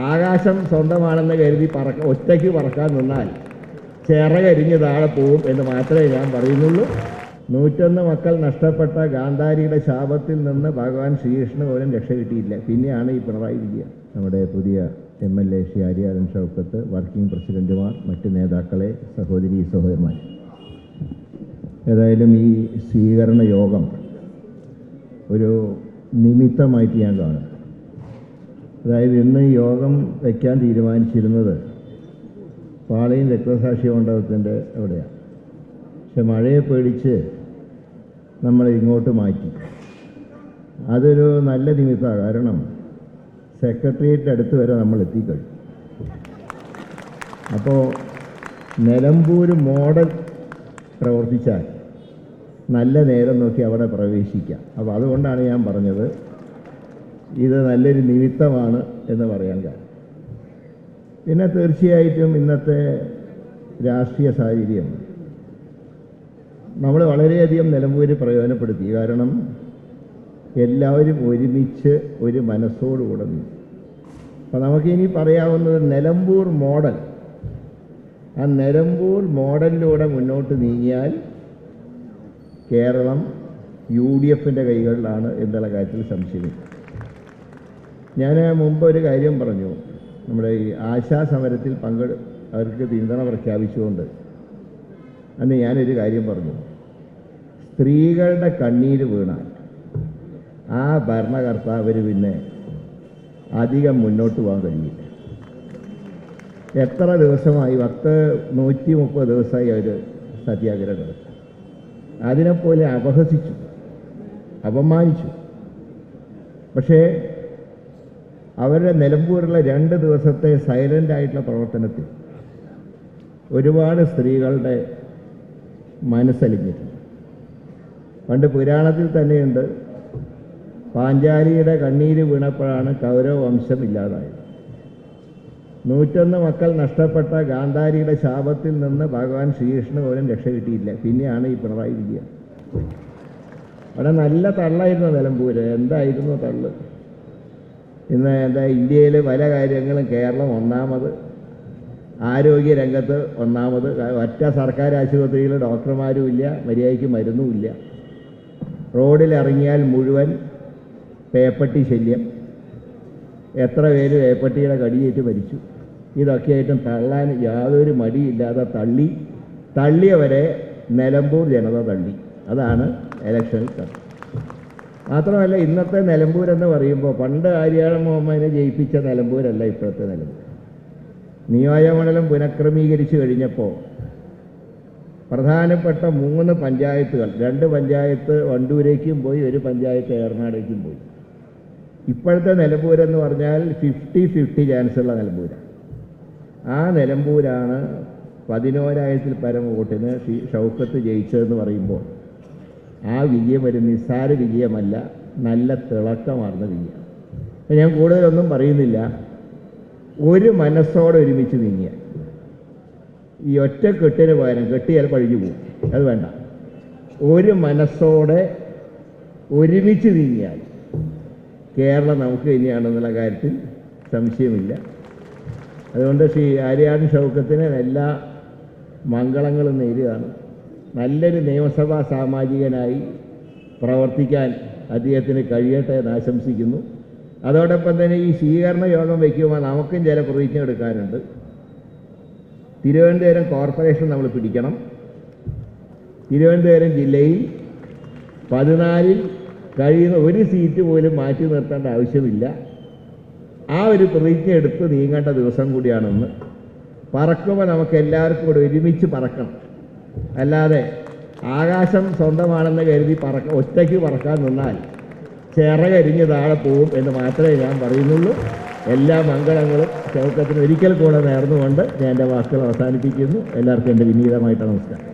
ആകാശം സ്വന്തമാണെന്ന് കരുതി ഒറ്റയ്ക്ക് പറക്കാൻ നിന്നാൽ ചിറകരിഞ്ഞ് താഴെ പോവും എന്ന് മാത്രമേ ഞാൻ പറയുന്നുള്ളൂ. 101 മക്കൾ നഷ്ടപ്പെട്ട ഗാന്ധാരിയുടെ ശാപത്തിൽ നിന്ന് ഭഗവാൻ ശ്രീകൃഷ്ണന് പോലും രക്ഷ കിട്ടിയില്ല. പിന്നെയാണ് ഈ പിണറായി വിജയൻ. നമ്മുടെ പുതിയ MLA ശ്രീ ആര്യാടൻ ഷൗക്കത്ത്, വർക്കിംഗ് പ്രസിഡന്റുമാർ, മറ്റ് നേതാക്കളെ, സഹോദരി സഹോദരന്മാർ, ഏതായാലും ഈ സ്വീകരണ യോഗം ഒരു നിമിത്തമായിട്ട് ഞാൻ കാണും. അതായത് ഇന്ന് ഈ യോഗം വയ്ക്കാൻ തീരുമാനിച്ചിരുന്നത് പാളയം രക്തസാക്ഷി മണ്ഡപത്തിൻ്റെ അവിടെയാണ്. പക്ഷെ മഴയെ പേടിച്ച് നമ്മൾ ഇങ്ങോട്ട് മാറ്റി. അതൊരു നല്ല നിമിത്തമാണ്. കാരണം സെക്രട്ടേറിയറ്റ് അടുത്ത് വരെ നമ്മൾ എത്തിക്കഴിഞ്ഞു. അപ്പോൾ നിലമ്പൂർ മോഡൽ പ്രവർത്തിച്ചാൽ നല്ല നേരം നോക്കി അവിടെ പ്രവേശിക്കാം. അപ്പോൾ അതുകൊണ്ടാണ് ഞാൻ പറഞ്ഞത് ഇത് നല്ലൊരു നിമിത്തമാണ് എന്ന് പറയാൻ കാരണം. പിന്നെ തീർച്ചയായിട്ടും ഇന്നത്തെ രാഷ്ട്രീയ സാഹചര്യം നമ്മൾ വളരെയധികം നിലമ്പൂര് പ്രയോജനപ്പെടുത്തി. കാരണം എല്ലാവരും ഒരുമിച്ച് ഒരു മനസ്സോടുകൂടെ നീങ്ങി. അപ്പോൾ നമുക്കിനി പറയാവുന്നത് നിലമ്പൂർ മോഡൽ. ആ നിലമ്പൂർ മോഡലിലൂടെ മുന്നോട്ട് നീങ്ങിയാൽ കേരളം UDFൻ്റെ കൈകളിലാണ് എന്നുള്ള കാര്യത്തിൽ സംശയമില്ല. ഞാൻ മുമ്പ് ഒരു കാര്യം പറഞ്ഞു. നമ്മുടെ ഈ ആശാ സമരത്തിൽ അവർക്ക് പിന്തുണ പ്രഖ്യാപിച്ചുകൊണ്ട് അന്ന് ഞാനൊരു കാര്യം പറഞ്ഞു. സ്ത്രീകളുടെ കണ്ണീര് വീണാൽ ആ ഭരണകർത്താവിന് പിന്നെ അധികം മുന്നോട്ട് പോകാൻ കഴിയില്ല. എത്ര ദിവസമായി 130 ദിവസമായി അവർ സത്യാഗ്രഹം നടത്തി. അതിനെപ്പോലെ അപഹസിച്ചു, അപമാനിച്ചു. പക്ഷേ അവരുടെ നിലമ്പൂരിലെ 2 ദിവസത്തെ സൈലൻ്റ് ആയിട്ടുള്ള പ്രവർത്തനത്തിൽ ഒരുപാട് സ്ത്രീകളുടെ മനസ്സലിഞ്ഞിട്ടുണ്ട്. പണ്ട് പുരാണത്തിൽ തന്നെയുണ്ട്, പാഞ്ചാലിയുടെ കണ്ണീര് വീണപ്പോഴാണ് കൗരവ വംശം ഇല്ലാതായത്. 101 മക്കൾ നഷ്ടപ്പെട്ട ഗാന്ധാരിയുടെ ശാപത്തിൽ നിന്ന് ഭഗവാൻ ശ്രീകൃഷ്ണന് പോലും രക്ഷ കിട്ടിയില്ല. പിന്നെയാണ് ഈ പിണറായി വിജയൻ. അവിടെ നല്ല തള്ളായിരുന്നു നിലമ്പൂര്. എന്തായിരുന്നു തള്ള്! ഇന്ന് ഇന്ത്യയിൽ പല കാര്യങ്ങളും കേരളം ഒന്നാമത്, ആരോഗ്യ രംഗത്ത് ഒന്നാമത്. ഒറ്റ സർക്കാർ ആശുപത്രിയിൽ ഡോക്ടർമാരും ഇല്ല, മര്യാദയ്ക്ക് മരുന്നുമില്ല. റോഡിലിറങ്ങിയാൽ മുഴുവൻ പേപ്പട്ടി ശല്യം. എത്ര പേര് പേപ്പട്ടിയുടെ കടിയേറ്റ് മരിച്ചു. ഇതൊക്കെയായിട്ടും തള്ളാൻ യാതൊരു മടിയില്ലാതെ തള്ളിയവരെ നിലമ്പൂർ ജനത തള്ളി. അതാണ് ഇലക്ഷനിൽ കണ്ടത്. മാത്രമല്ല ഇന്നത്തെ നിലമ്പൂരെന്ന് പറയുമ്പോൾ പണ്ട് ആര്യാടൻ മുഹമ്മദിനെ ജയിപ്പിച്ച നിലമ്പൂരല്ല ഇപ്പോഴത്തെ നിലമ്പൂർ. നിയോജകമണ്ഡലം പുനഃക്രമീകരിച്ചു കഴിഞ്ഞപ്പോൾ പ്രധാനപ്പെട്ട 3 പഞ്ചായത്തുകൾ, 2 പഞ്ചായത്ത് വണ്ടൂരേക്കും പോയി, 1 പഞ്ചായത്ത് ഏറനാടേക്കും പോയി. ഇപ്പോഴത്തെ നിലമ്പൂരെന്ന് പറഞ്ഞാൽ 50-50 ചാൻസുള്ള നിലമ്പൂരാണ്. ആ നിലമ്പൂരാണ് 11,000-ൽ പരം വോട്ടിന് ഷൗക്കത്ത് ജയിച്ചതെന്ന് പറയുമ്പോൾ ആ വിജയം ഒരു നിസ്സാര വിജയമല്ല, നല്ല തിളക്കമാർന്ന വിജയം. ഞാൻ കൂടുതലൊന്നും പറയുന്നില്ല. ഒരു മനസ്സോടെ ഒരുമിച്ച് നീങ്ങിയ ഈ ഒറ്റ കെട്ടിന് പകരം കെട്ടിയാൽ പഴിഞ്ഞു പോകും. അത് വേണ്ട. ഒരു മനസ്സോടെ ഒരുമിച്ച് നീങ്ങിയാൽ കേരളം നമുക്ക് തന്നെയാണെന്നുള്ള കാര്യത്തിൽ സംശയമില്ല. അതുകൊണ്ട് ശ്രീ ആര്യാടൻ ഷൗക്കത്തിന് എല്ലാ മംഗളങ്ങളും നേരുകയാണ്. നല്ലൊരു നിയമസഭാ സാമാജികനായി പ്രവർത്തിക്കാൻ അദ്ദേഹത്തിന് കഴിയട്ടെ എന്ന് ആശംസിക്കുന്നു. അതോടൊപ്പം തന്നെ ഈ സ്വീകരണ യോഗം വയ്ക്കുമ്പോൾ നമുക്കും ചില പ്രതിജ്ഞ എടുക്കാനുണ്ട്. തിരുവനന്തപുരം കോർപ്പറേഷൻ നമ്മൾ പിടിക്കണം. തിരുവനന്തപുരം ജില്ലയിൽ 14-ൽ കഴിയുന്ന ഒരു സീറ്റ് പോലും മാറ്റി നിർത്തേണ്ട ആവശ്യമില്ല. ആ ഒരു പ്രതിജ്ഞ എടുത്ത് നീങ്ങേണ്ട ദിവസം കൂടിയാണെന്ന്. പറക്കുമ്പോൾ നമുക്ക് എല്ലാവർക്കും കൂടെ ഒരുമിച്ച് പറക്കണം. അല്ലാതെ ആകാശം സ്വന്തമാണെന്ന് കരുതി ഒറ്റയ്ക്ക് പറക്കാൻ നിന്നാൽ ചിറകരിഞ്ഞ് താഴെ പോവും എന്ന് മാത്രമേ ഞാൻ പറയുന്നുള്ളൂ. എല്ലാ മംഗളങ്ങളും ഷൗക്കത്തിന് ഒരിക്കൽ കൂടെ നേർന്നുകൊണ്ട് ഞാൻ എൻ്റെ വാക്കുകൾ അവസാനിപ്പിക്കുന്നു. എല്ലാവർക്കും എൻ്റെ വിനീതമായിട്ട് നമസ്കാരം.